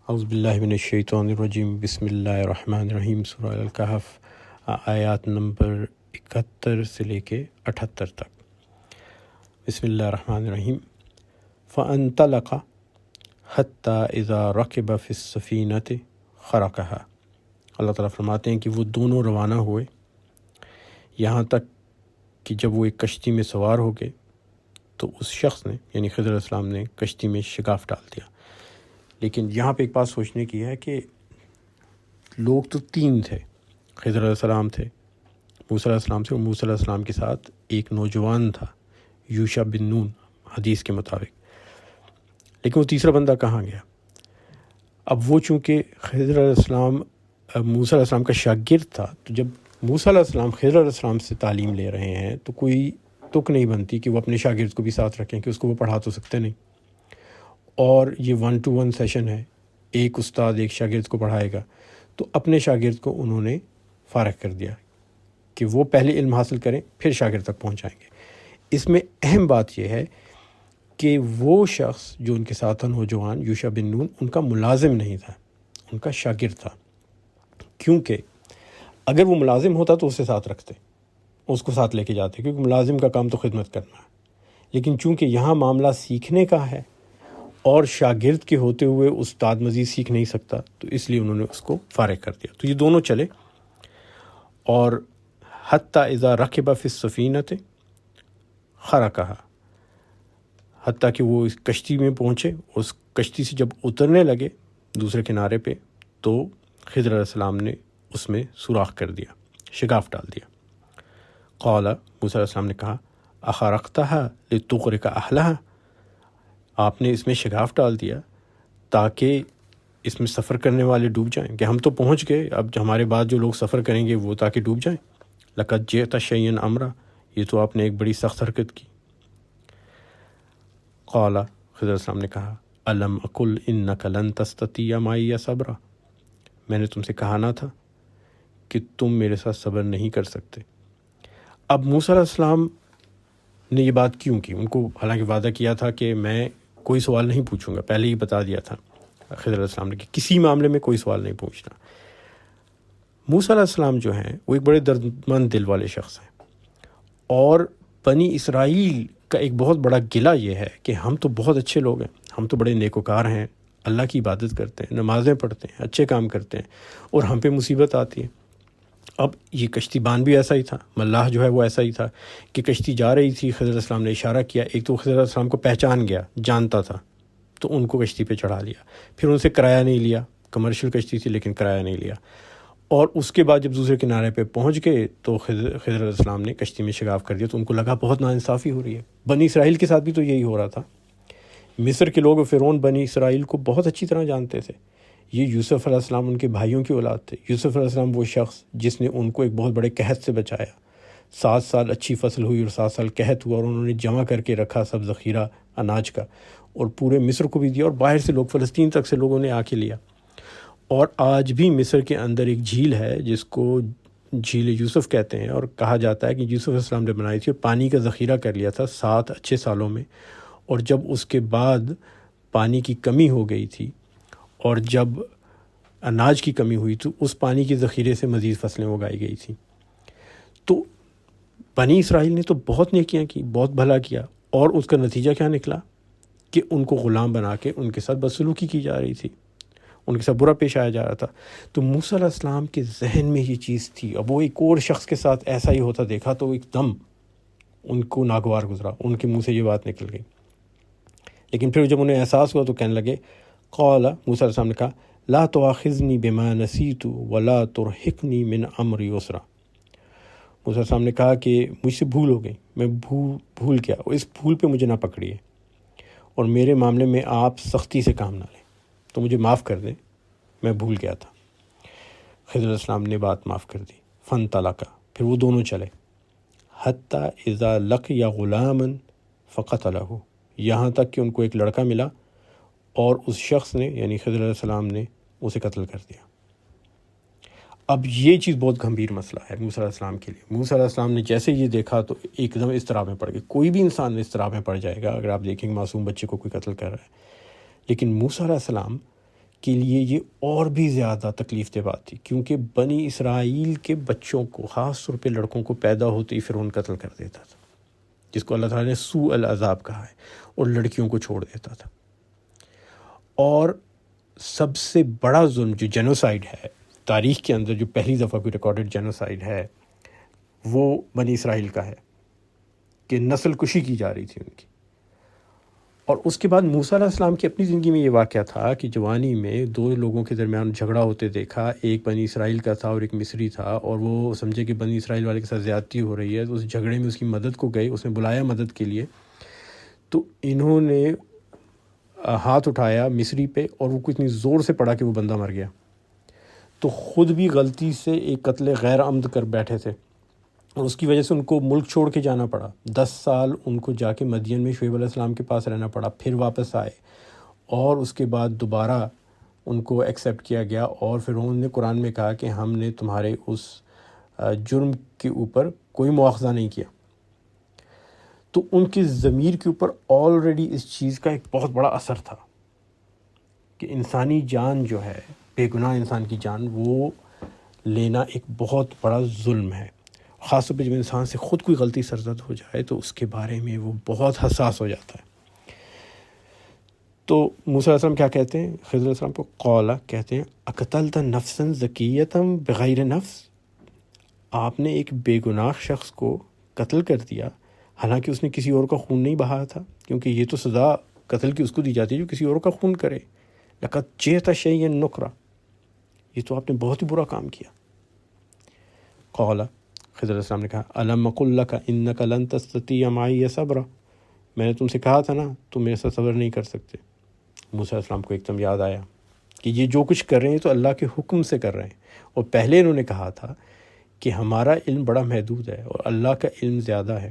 اعوذ باللہ من الشیطان الرجیم، بسم اللہ الرحمن الرحیم۔ سورہ الکہف آیات نمبر 71 سے لے کے 78 تک۔ بسم اللہ الرحمن الرحیم۔ فَانطَلَقَ حَتَّى إِذَا رَكِبَ فِي السَّفِينَةِ خَرَقَهَا۔ اللہ تعالیٰ فرماتے ہیں کہ وہ دونوں روانہ ہوئے یہاں تک کہ جب وہ ایک کشتی میں سوار ہو گئے تو اس شخص نے یعنی خضر علیہ السلام نے کشتی میں شگاف ڈال دیا۔ لیکن یہاں پہ ایک بات سوچنے کی ہے کہ لوگ تو تین تھے، خضر علیہ السلام تھے، موسیٰ علیہ السلام تھے، اور موسیٰ علیہ السلام کے ساتھ ایک نوجوان تھا یوشع بن نون حدیث کے مطابق۔ لیکن وہ تیسرا بندہ کہاں گیا؟ اب وہ چونکہ خضر علیہ السلام موسیٰ علیہ السلام کا شاگرد تھا، تو جب موسیٰ علیہ السلام خضر علیہ السلام سے تعلیم لے رہے ہیں تو کوئی تک نہیں بنتی کہ وہ اپنے شاگرد کو بھی ساتھ رکھیں کہ اس کو وہ پڑھا تو سکتے نہیں، اور یہ 1 to 1 سیشن ہے، ایک استاد ایک شاگرد کو پڑھائے گا، تو اپنے شاگرد کو انہوں نے فارغ کر دیا کہ وہ پہلے علم حاصل کریں پھر شاگرد تک پہنچائیں گے۔ اس میں اہم بات یہ ہے کہ وہ شخص جو ان کے ساتھ نوجوان یوشع بن نون ان کا ملازم نہیں تھا، ان کا شاگرد تھا، کیونکہ اگر وہ ملازم ہوتا تو اسے ساتھ رکھتے، اس کو ساتھ لے کے جاتے، کیونکہ ملازم کا کام تو خدمت کرنا ہے۔ لیکن چونکہ یہاں معاملہ سیکھنے کا ہے اور شاگرد کے ہوتے ہوئے استاد مزید سیکھ نہیں سکتا، تو اس لیے انہوں نے اس کو فارغ کر دیا۔ تو یہ دونوں چلے، اور حتیٰ اذا رکب فی السفینۃ خرقہا، حتیٰ کہ وہ اس کشتی میں پہنچے، اس کشتی سے جب اترنے لگے دوسرے کنارے پہ تو خضر علیہ السلام نے اس میں سوراخ کر دیا، شگاف ڈال دیا۔ قال، موسیٰ علیہ السلام نے کہا، اخرقتہا لتغرق اہلہا، آپ نے اس میں شگاف ڈال دیا تاکہ اس میں سفر کرنے والے ڈوب جائیں، کہ ہم تو پہنچ گئے، اب ہمارے بعد جو لوگ سفر کریں گے وہ تاکہ ڈوب جائیں۔ لقد جئت شیئا امرا، یہ تو آپ نے ایک بڑی سخت حرکت کی۔ قال، خضر علیہ السلام نے کہا، الم اقل انک لن تستطیع معی صبرا، میں نے تم سے کہا نہ تھا کہ تم میرے ساتھ صبر نہیں کر سکتے۔ اب موسیٰ علیہ السلام نے یہ بات کیوں کی؟ ان کو حالانکہ وعدہ کیا تھا کہ میں کوئی سوال نہیں پوچھوں گا، پہلے ہی بتا دیا تھا خضر علیہ السلام نے کہ کسی معاملے میں کوئی سوال نہیں پوچھنا۔ موسیٰ علیہ السلام جو ہیں وہ ایک بڑے دردمند دل والے شخص ہیں، اور بنی اسرائیل کا ایک بہت بڑا گلہ یہ ہے کہ ہم تو بہت اچھے لوگ ہیں، ہم تو بڑے نیکوکار ہیں، اللہ کی عبادت کرتے ہیں، نمازیں پڑھتے ہیں، اچھے کام کرتے ہیں، اور ہم پہ مصیبت آتی ہے۔ اب یہ کشتی بان بھی ایسا ہی تھا، ملاح جو ہے وہ ایسا ہی تھا کہ کشتی جا رہی تھی، خضر علیہ السلام نے اشارہ کیا، ایک تو خضر علیہ السلام کو پہچان گیا، جانتا تھا، تو ان کو کشتی پہ چڑھا لیا، پھر ان سے کرایہ نہیں لیا، کمرشل کشتی تھی لیکن کرایہ نہیں لیا، اور اس کے بعد جب دوسرے کنارے پہ پہنچ گئے تو خضر علیہ السلام نے کشتی میں شگاف کر دیا، تو ان کو لگا بہت ناانصافی ہو رہی ہے۔ بنی اسرائیل کے ساتھ بھی تو یہی ہو رہا تھا، مصر کے لوگ فرعون بنی اسرائیل کو بہت اچھی طرح جانتے تھے، یہ یوسف علیہ السلام ان کے بھائیوں کی اولاد تھے۔ یوسف علیہ السلام وہ شخص جس نے ان کو ایک بہت بڑے قحط سے بچایا، 7 سال اچھی فصل ہوئی اور 7 سال قحط ہوا، اور انہوں نے جمع کر کے رکھا سب ذخیرہ اناج کا، اور پورے مصر کو بھی دیا، اور باہر سے لوگ، فلسطین تک سے لوگوں نے آ کے لیا۔ اور آج بھی مصر کے اندر ایک جھیل ہے جس کو جھیل یوسف کہتے ہیں، اور کہا جاتا ہے کہ یوسف علیہ السلام نے بنائی تھی، اور پانی کا ذخیرہ کر لیا تھا 7 اچھے سالوں میں، اور جب اس کے بعد پانی کی کمی ہو گئی تھی اور جب اناج کی کمی ہوئی تو اس پانی کے ذخیرے سے مزید فصلیں اگائی گئی تھیں۔ تو بنی اسرائیل نے تو بہت نیکیاں کی، بہت بھلا کیا، اور اس کا نتیجہ کیا نکلا کہ ان کو غلام بنا کے ان کے ساتھ بدسلوکی کی جا رہی تھی، ان کے ساتھ برا پیش آیا جا رہا تھا۔ تو موسیٰ علیہ السلام کے ذہن میں یہ چیز تھی، اب وہ ایک اور شخص کے ساتھ ایسا ہی ہوتا دیکھا تو ایک دم ان کو ناگوار گزرا، ان کے منہ سے یہ بات نکل گئی۔ لیکن پھر جب انہیں احساس ہوا تو کہنے لگے، قال، موسیٰ علیہ السلام نے کہا، لا تؤاخذنی بما نسیت ولا ترہقنی من امری عسرا، موسیٰ علیہ السلام نے کہا کہ مجھ سے بھول ہو گئی، میں بھول گیا، اور اس بھول پہ مجھے نہ پکڑیے، اور میرے معاملے میں آپ سختی سے کام نہ لیں، تو مجھے معاف کر دیں، میں بھول گیا تھا۔ خضر علیہ السلام نے بات معاف کر دی۔ فانطلقا، پھر وہ دونوں چلے، حتیٰ اذا لقی غلاما فقتلہ، یہاں تک کہ ان کو ایک لڑکا ملا اور اس شخص نے یعنی خضر علیہ السلام نے اسے قتل کر دیا۔ اب یہ چیز بہت گھمبیر مسئلہ ہے موسیٰ علیہ السلام کے لیے۔ موسیٰ علیہ السلام نے جیسے یہ دیکھا تو ایک دم اضطراب میں پڑ گئے، کوئی بھی انسان اضطراب میں پڑ جائے گا اگر آپ دیکھیں کہ معصوم بچے کو کوئی قتل کر رہا ہے، لیکن موسیٰ علیہ السلام کے لیے یہ اور بھی زیادہ تکلیف دہ بات تھی، کیونکہ بنی اسرائیل کے بچوں کو، خاص طور پہ لڑکوں کو پیدا ہوتے ہی فرعون قتل کر دیتا تھا، جس کو اللہ تعالیٰ نے سوء العذاب کہا ہے، اور لڑکیوں کو چھوڑ دیتا تھا۔ اور سب سے بڑا ظلم جو جینوسائیڈ ہے تاریخ کے اندر، جو پہلی دفعہ کوئی ریکارڈڈ جینوسائیڈ ہے، وہ بنی اسرائیل کا ہے، کہ نسل کشی کی جا رہی تھی ان کی۔ اور اس کے بعد موسیٰ علیہ السلام کی اپنی زندگی میں یہ واقعہ تھا کہ جوانی میں دو لوگوں کے درمیان جھگڑا ہوتے دیکھا، ایک بنی اسرائیل کا تھا اور ایک مصری تھا، اور وہ سمجھے کہ بنی اسرائیل والے کے ساتھ زیادتی ہو رہی ہے، تو اس جھگڑے میں اس کی مدد کو گئے، اس نے بلایا مدد کے لیے، تو انہوں نے ہاتھ اٹھایا مصری پہ، اور وہ اتنی زور سے پڑا کہ وہ بندہ مر گیا، تو خود بھی غلطی سے ایک قتل غیر عمد کر بیٹھے تھے، اور اس کی وجہ سے ان کو ملک چھوڑ کے جانا پڑا۔ 10 سال ان کو جا کے مدین میں شعیب علیہ السلام کے پاس رہنا پڑا، پھر واپس آئے، اور اس کے بعد دوبارہ ان کو ایکسیپٹ کیا گیا، اور پھر انہوں نے قرآن میں کہا کہ ہم نے تمہارے اس جرم کے اوپر کوئی مواخذہ نہیں کیا۔ تو ان کی ضمیر کے اوپر آلریڈی اس چیز کا ایک بہت بڑا اثر تھا کہ انسانی جان جو ہے، بے گناہ انسان کی جان، وہ لینا ایک بہت بڑا ظلم ہے، خاص طور پہ جب انسان سے خود کوئی غلطی سرزد ہو جائے تو اس کے بارے میں وہ بہت حساس ہو جاتا ہے۔ تو موسیٰ علیہ السلام کیا کہتے ہیں؟ خضر علیہ السلام کو قولا کہتے ہیں، اقتلت نفسا زکیۃ بغیر نفس، آپ نے ایک بے گناہ شخص کو قتل کر دیا، حالانکہ اس نے کسی اور کا خون نہیں بہایا تھا، کیونکہ یہ تو سزا قتل کی اس کو دی جاتی ہے جو کسی اور کا خون کرے۔ لقد جئت شیئا نکرا، یہ تو آپ نے بہت ہی برا کام کیا۔ قولا، خضر علیہ السلام نے کہا، الم اقل لک انک لن تستطیع معی صبرا، میں نے تم سے کہا تھا نا تم میرے ساتھ صبر نہیں کر سکتے۔ موسیٰ علیہ السلام کو ایک دم یاد آیا کہ یہ جو کچھ کر رہے ہیں تو اللہ کے حکم سے کر رہے ہیں، اور پہلے انہوں نے کہا تھا کہ ہمارا علم بڑا محدود ہے اور اللہ کا علم زیادہ ہے،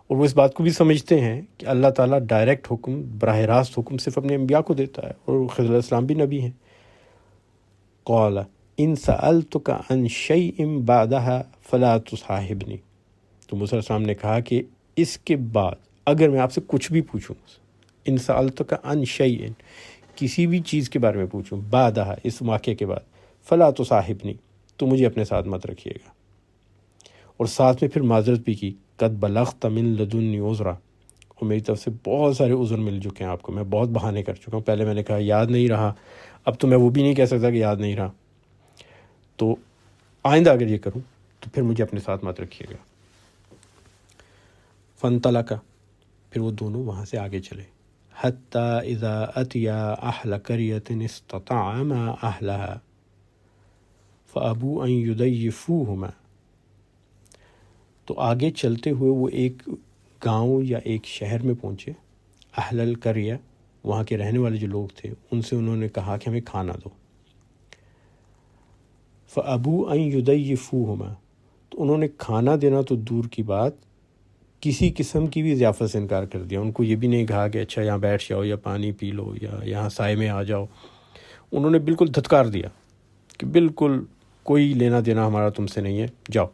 اور وہ اس بات کو بھی سمجھتے ہیں کہ اللہ تعالیٰ ڈائریکٹ حکم، براہ راست حکم صرف اپنے انبیاء کو دیتا ہے، اور خضر علیہ السلام بھی نبی ہیں۔ قال ان سألتک عن شیء بعدها فلا تصاحبنی، تو موسیٰ علیہ السلام نے کہا کہ اس کے بعد اگر میں آپ سے کچھ بھی پوچھوں، ان سألتک عن شیء، کسی بھی چیز کے بارے میں پوچھوں، بعدها، اس واقعے کے بعد، فلا تصاحبنی، تو مجھے اپنے ساتھ مت رکھیے گا، اور ساتھ میں پھر معذرت بھی کی، قد بلغت من لدنی عذرا، اور میری طرف سے بہت سارے عذر مل چکے ہیں آپ کو، میں بہت بہانے کر چکا ہوں، پہلے میں نے کہا یاد نہیں رہا، اب تو میں وہ بھی نہیں کہہ سکتا کہ یاد نہیں رہا، تو آئندہ اگر یہ کروں تو پھر مجھے اپنے ساتھ مت رکھیے گا۔ فانطلقا، پھر وہ دونوں وہاں سے آگے چلے، حتی اذا اتیا اہل قریۃ استطعما اہلہا فابوا ان یضیفوہما، تو آگے چلتے ہوئے وہ ایک گاؤں یا ایک شہر میں پہنچے، اہل القریہ، وہاں کے رہنے والے جو لوگ تھے، ان سے انہوں نے کہا کہ ہمیں کھانا دو۔ فابوا ان یضیفوہما، تو انہوں نے کھانا دینا تو دور کی بات، کسی قسم کی بھی ضیافت سے انکار کر دیا، ان کو یہ بھی نہیں کہا کہ اچھا یہاں بیٹھ جاؤ یا پانی پی لو یا یہاں سائے میں آ جاؤ، انہوں نے بالکل دھتکار دیا کہ بالکل کوئی لینا دینا ہمارا تم سے نہیں ہے، جاؤ۔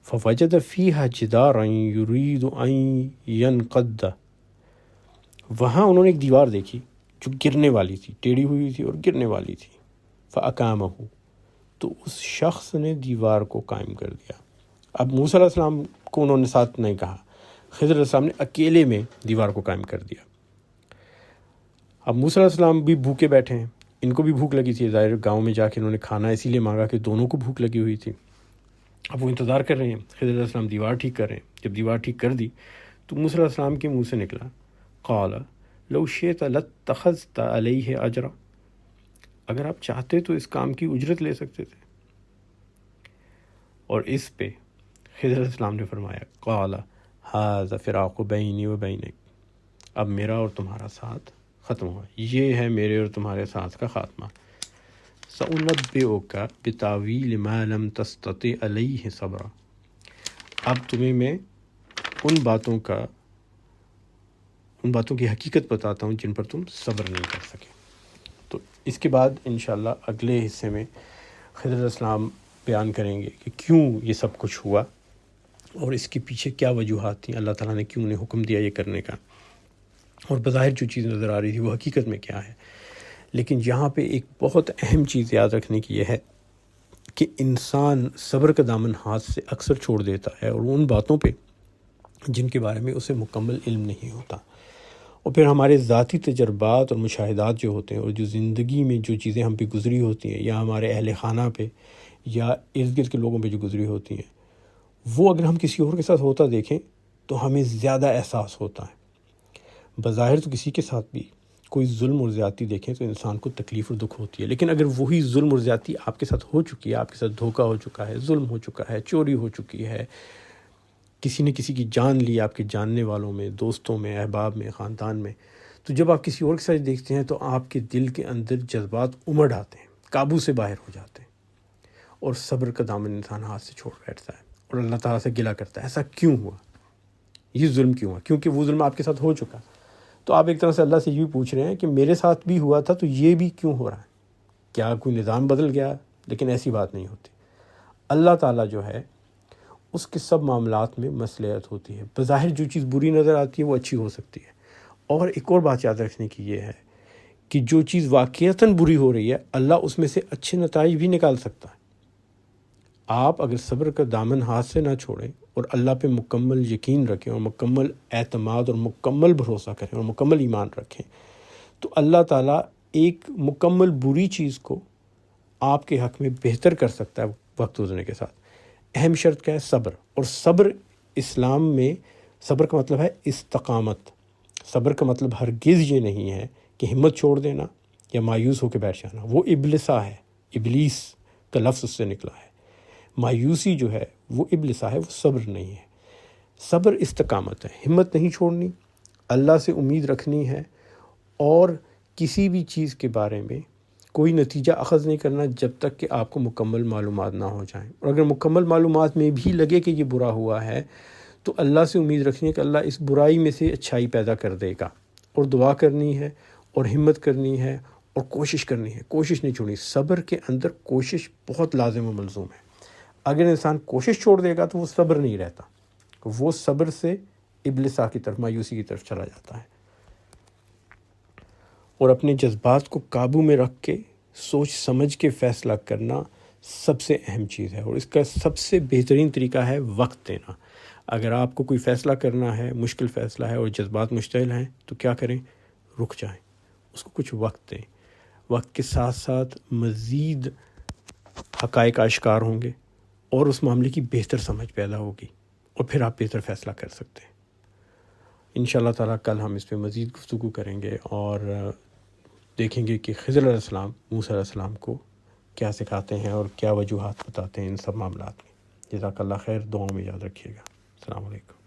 فوجد فیہا جدارا یرید ان ینقض، وہاں انہوں نے ایک دیوار دیکھی جو گرنے والی تھی، ٹیڑھی ہوئی تھی اور گرنے والی تھی، فاقامہ، تو اس شخص نے دیوار کو قائم کر دیا۔ اب موسیٰ علیہ السلام کو انہوں نے ساتھ نہیں کہا، خضر علیہ السلام نے اکیلے میں دیوار کو قائم کر دیا۔ اب موسیٰ علیہ السلام بھی بھوکے بیٹھے ہیں، ان کو بھی بھوک لگی تھی، ظاہر گاؤں میں جا کے انہوں نے کھانا اسی لیے مانگا کہ دونوں کو بھوک لگی ہوئی تھی، اب وہ انتظار کر رہے ہیں، خضر علیہ السلام دیوار ٹھیک کر رہے ہیں۔ جب دیوار ٹھیک کر دی تو موسیٰ علیہ السلام کے منہ سے نکلا، قال لو شئت لاتخذت علیہ اجرا، اگر آپ چاہتے تو اس کام کی اجرت لے سکتے تھے، اور اس پہ خضر علیہ السلام نے فرمایا، قال ھذا فراق بینی و بینک، اب میرا اور تمہارا ساتھ ختم ہوا، یہ ہے میرے اور تمہارے ساتھ کا خاتمہ۔ سأنبئک بتاویل ما لم تستطع علیہ صبرا، اب تمہیں میں ان باتوں کی حقیقت بتاتا ہوں جن پر تم صبر نہیں کر سکے۔ تو اس کے بعد انشاءاللہ اگلے حصے میں خضر علیہ السلام بیان کریں گے کہ کیوں یہ سب کچھ ہوا اور اس کے پیچھے کیا وجوہات تھیں، اللہ تعالیٰ نے کیوں انہیں حکم دیا یہ کرنے کا، اور بظاہر جو چیز نظر آ رہی تھی وہ حقیقت میں کیا ہے۔ لیکن یہاں پہ ایک بہت اہم چیز یاد رکھنے کی یہ ہے کہ انسان صبر کا دامن ہاتھ سے اکثر چھوڑ دیتا ہے، اور ان باتوں پہ جن کے بارے میں اسے مکمل علم نہیں ہوتا، اور پھر ہمارے ذاتی تجربات اور مشاہدات جو ہوتے ہیں، اور جو زندگی میں جو چیزیں ہم پہ گزری ہوتی ہیں، یا ہمارے اہل خانہ پہ یا ارد گرد کے لوگوں پہ جو گزری ہوتی ہیں، وہ اگر ہم کسی اور کے ساتھ ہوتا دیکھیں تو ہمیں زیادہ احساس ہوتا ہے۔ بظاہر تو کسی کے ساتھ بھی کوئی ظلم اور زیادتی دیکھیں تو انسان کو تکلیف اور دکھ ہوتی ہے، لیکن اگر وہی ظلم اور زیادتی آپ کے ساتھ ہو چکی ہے، آپ کے ساتھ دھوکہ ہو چکا ہے، ظلم ہو چکا ہے، چوری ہو چکی ہے، کسی نے کسی کی جان لی آپ کے جاننے والوں میں، دوستوں میں، احباب میں، خاندان میں، تو جب آپ کسی اور کے ساتھ دیکھتے ہیں تو آپ کے دل کے اندر جذبات امڑ آتے ہیں، قابو سے باہر ہو جاتے ہیں، اور صبر کا دامن انسان ہاتھ سے چھوڑ بیٹھتا ہے اور اللہ تعالیٰ سے گلہ کرتا ہے، ایسا کیوں ہوا، یہ ظلم کیوں ہوا؟ کیونکہ وہ ظلم آپ کے ساتھ ہو چکا۔ تو آپ ایک طرح سے اللہ سے یہ پوچھ رہے ہیں کہ میرے ساتھ بھی ہوا تھا تو یہ بھی کیوں ہو رہا ہے؟ کیا کوئی نظام بدل گیا؟ لیکن ایسی بات نہیں ہوتی۔ اللہ تعالیٰ جو ہے اس کے سب معاملات میں مصلحت ہوتی ہے۔ بظاہر جو چیز بری نظر آتی ہے وہ اچھی ہو سکتی ہے۔ اور ایک اور بات یاد رکھنے کی یہ ہے کہ جو چیز واقعتاً بری ہو رہی ہے، اللہ اس میں سے اچھے نتائج بھی نکال سکتا ہے۔ آپ اگر صبر کا دامن ہاتھ سے نہ چھوڑیں اور اللہ پہ مکمل یقین رکھیں اور مکمل اعتماد اور مکمل بھروسہ کریں اور مکمل ایمان رکھیں، تو اللہ تعالیٰ ایک مکمل بری چیز کو آپ کے حق میں بہتر کر سکتا ہے وقت گزرنے کے ساتھ۔ اہم شرط کیا ہے؟ صبر۔ اور صبر اسلام میں صبر کا مطلب ہے استقامت۔ صبر کا مطلب ہرگز یہ نہیں ہے کہ ہمت چھوڑ دینا یا مایوس ہو کے بیٹھ جانا، وہ ابلسا ہے، ابلیس کا لفظ اس سے نکلا ہے۔ مایوسی جو ہے وہ ابلسا ہے، وہ صبر نہیں ہے۔ صبر استقامت ہے، ہمت نہیں چھوڑنی، اللہ سے امید رکھنی ہے، اور کسی بھی چیز کے بارے میں کوئی نتیجہ اخذ نہیں کرنا جب تک کہ آپ کو مکمل معلومات نہ ہو جائیں۔ اور اگر مکمل معلومات میں بھی لگے کہ یہ برا ہوا ہے تو اللہ سے امید رکھنی ہے کہ اللہ اس برائی میں سے اچھائی پیدا کر دے گا، اور دعا کرنی ہے اور ہمت کرنی ہے اور کوشش کرنی ہے، کوشش نہیں چھوڑنی۔ صبر کے اندر کوشش بہت لازم و ملزوم ہے۔ اگر انسان کوشش چھوڑ دے گا تو وہ صبر نہیں رہتا، وہ صبر سے ابلسا کی طرف، مایوسی کی طرف چلا جاتا ہے۔ اور اپنے جذبات کو قابو میں رکھ کے سوچ سمجھ کے فیصلہ کرنا سب سے اہم چیز ہے، اور اس کا سب سے بہترین طریقہ ہے وقت دینا۔ اگر آپ کو کوئی فیصلہ کرنا ہے، مشکل فیصلہ ہے اور جذبات مشتعل ہیں، تو کیا کریں؟ رک جائیں، اس کو کچھ وقت دیں۔ وقت کے ساتھ ساتھ مزید حقائق آشکار ہوں گے اور اس معاملے کی بہتر سمجھ پیدا ہوگی، اور پھر آپ بہتر فیصلہ کر سکتے ہیں۔ انشاءاللہ تعالیٰ کل ہم اس پہ مزید گفتگو کریں گے اور دیکھیں گے کہ خضر علیہ السلام موسیٰ علیہ السلام کو کیا سکھاتے ہیں اور کیا وجوہات بتاتے ہیں ان سب معاملات میں۔ جزاک اللہ خیر، دعاؤں میں یاد رکھیے گا۔ السلام علیکم۔